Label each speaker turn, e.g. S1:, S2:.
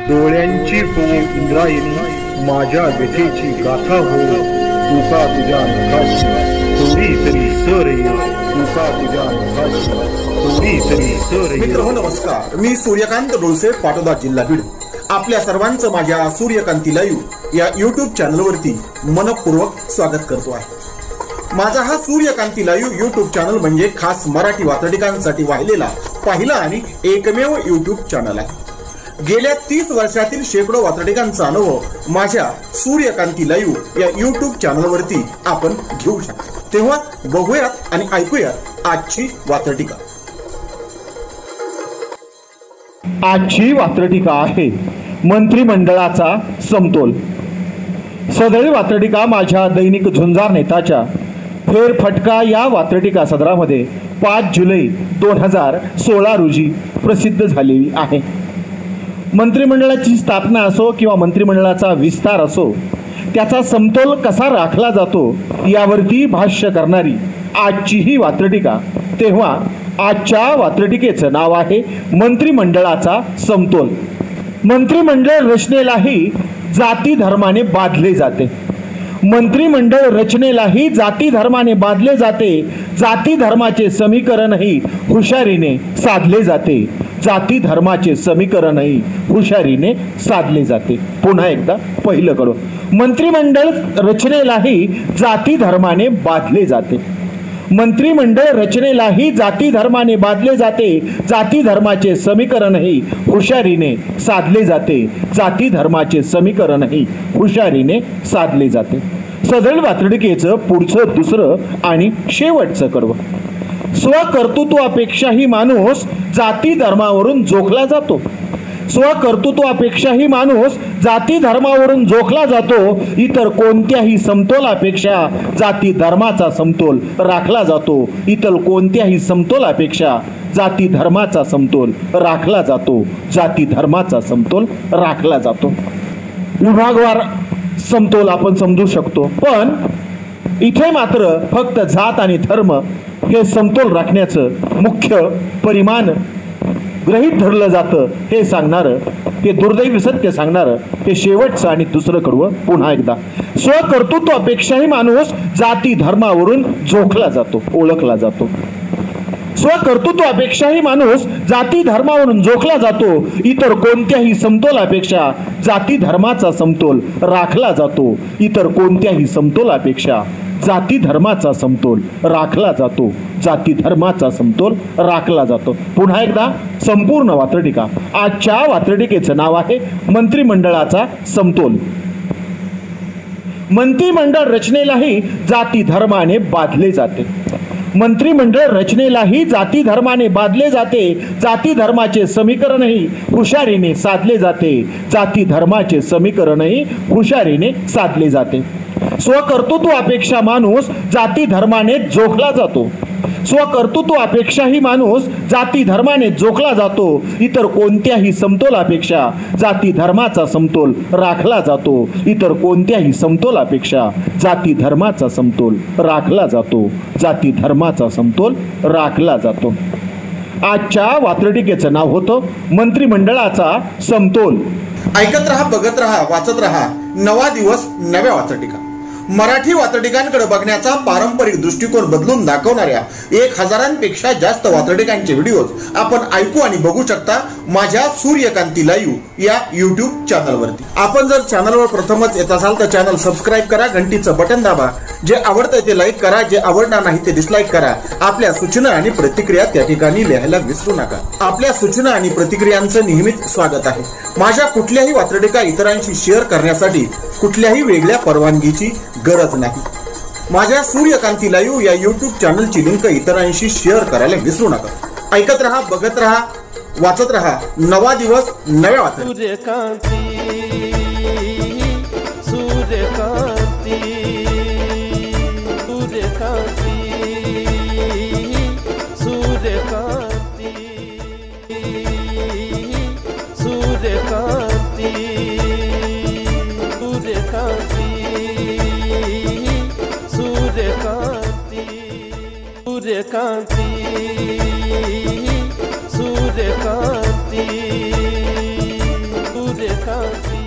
S1: डोळ्यांची हो इंद्रायणी, माझ्या व्यथेची गाथा हो, तुका तुझ्या नखाशी थोडी तरी सर ये, तुका तुझ्या नखाशी थोडी तरी सर ये.
S2: मित्र हो नमस्कार, मी सूर्यकांत डोळसे, पाटोदा, जिल्हा बीड. आपल्या सर्वांचं माझ्या सूर्यकांती लाईव्ह या यूट्यूब चॅनलवरती मनपूर्वक स्वागत करतो आहे. माझा हा सूर्यकांती लाईव्ह यूट्यूब चॅनल म्हणजे खास मराठी वात्रटिकांसाठी वाहिलेला पहिला आणि एकमेव यूट्यूब चॅनल आहे. गेल्या 30 वर्षातील शेकडो वात्रटिकांचा अनुभव माझ्या सूर्यकांती लाईव्ह या यूट्यूब चॅनलवरती आपण घेऊ शकता. तेव्हा बघूयात आणि ऐकूयात आजची वात्रटिका.
S3: आजची वात्रटिका आहे मंत्रिमंडळाचा समतोल. सदळी वात्रटिका माझ्या दैनिक झुंजार नेताच्या फेरफटका या वात्रटिका सदरामध्ये 5 जुलै 2016 रोजी प्रसिद्ध झालेली आहे. मंत्रिमंडळाची स्थापना असो किंवा मंत्रिमंडळाचा विस्तार असो, त्याचा समतोल कसा राखला जातो यावरती भाष्य करणारी आजची ही वात्रटिका. तेव्हा आजच्या वात्रटिकेचं नाव आहे मंत्रिमंडळाचा समतोल. मंत्रिमंडळ रचनेलाही जाती धर्माने बांधले जाते. मंत्रिमंडळ रचनेलाही जाती धर्माने बांधले जाते. जाती धर्माचे समीकरणही हुशारीने साधले जाते. जाती धर्माचे समीकरणही हुशारीने साधले जाते. पुन्हा एकदा पहिलं कडो, मंत्रिमंडळ रचनेलाही जाती धर्माने बांधले जाते. मंत्रिमंडळ रचनेलाही जाती धर्माने बांधले जाते. जाती धर्माचे समीकरणही हुशारीने साधले जाते. जाती धर्माचे समीकरणही हुशारीने साधले जाते. सदळ वात्रटिकेचं पुढचं दुसरं आणि शेवटचं कडवं. स्वकर्तृत्वापेक्षाही माणूस जाती धर्मावरून जोखला जातो. स्वकर्तृत्वापेक्षाही माणूस जाती धर्मावरून जोखला जातो. इतर कोणत्याही समतोलापेक्षा जाती धर्माचा समतोल राखला जातो. इतर कोणत्याही समतोलापेक्षा जाती धर्माचा समतोल राखला जातो. जाती धर्माचा समतोल राखला जातो. विभागवार समतोल आपण समजू शकतो, पण इथे मात्र फक्त जात आणि धर्म हे समतोल राखण्याचं मुख्य परिमाण गृहीत धरलं जातं. हे सांगणारं, हे दुर्दैवी सत्य सांगणारं हे शेवटचं आणि दुसरं कडवं. पुन्हा एकदा, स्वकर्तृत्वापेक्षाही माणूस जाती धर्मावरून जोखला जातो, ओळखला जातो. स्वकर्तृत्वापेक्षाही माणूस जाती धर्मावरून जोखला जातो. इतर कोणत्याही समतोलापेक्षा जाती धर्माचा समतोल राखला जातो. इतर कोणत्याही समतोलापेक्षा जाती धर्माचा समतोल राखला जातो. जाती धर्माचा समतोल राखला जातो. पुन्हा एकदा संपूर्ण वात्रटिका. आजच्या वात्रटिकेचं नाव आहे मंत्रिमंडळाचा समतोल. मंत्रिमंडळ रचनेलाही जाती धर्माने बांधले जाते. मंत्रिमंडळ रचनेलाही जाती धर्माने बांधले जाते. जाती धर्माचे समीकरणही हुशारीने साधले जाते. जाती धर्माचे समीकरणही हुशारीने साधले जाते. स्वकर्तृत्वापेक्षा माणूस जाती धर्माने जोखला जातो. स्वकर्तृत्वापेक्षाही माणूस जाती धर्माने जोखला जातो. इतर कोणत्याही समतोलापेक्षा जाती धर्माचा समतोल राखला जातो. इतर कोणत्याही समतोलापेक्षा जाती धर्माचा समतोल राखला जातो. जाती धर्माचा समतोल राखला जातो. आजच्या वात्रटिकेचं नाव होतं मंत्रिमंडळाचा समतोल.
S2: ऐकत रहा, बघत रहा, वाचत रहा. नवा दिवस, नव्या वात्रटिका. मराठी वात्रटिकांकडे बघण्याचा पारंपरिक दृष्टिकोन बदलून दाखवणाऱ्या 1000पेक्षा जास्त वात्रटिकांचे व्हिडिओज आपण ऐकू आणि बघू शकता माझ्या सूर्यकांती लाईव्ह या यूट्यूब चॅनलवरती. आपण जर चॅनलवर प्रथमच येत असाल तर चॅनल सबस्क्राईब करा, घंटीचं बटन दाबा. जे आवडतं ते लाईक करा, जे आवडणार नाही ते डिसलाईक करा. आपल्या सूचना आणि प्रतिक्रिया त्या ठिकाणी लिहायला विसरू नका. आपल्या सूचना आणि प्रतिक्रियांचं नेहमीच स्वागत आहे. माझ्या कुठल्याही वात्रटिका इतरांशी शेअर करण्यासाठी कुठल्याही वेगळ्या परवानगीची गरज नाही. माझ्या सूर्यकांती लाईव्ह या यूट्यूब चॅनलची लिंक इतरांशी शेअर करायला विसरू नका. ऐकत रहा, बघत रहा, वाचत रहा. नवा दिवस, नव्या वात्रटिका.
S4: सूर्यकांती सूर्यकांती सूर्यकांती सूर्य सूर्यकांती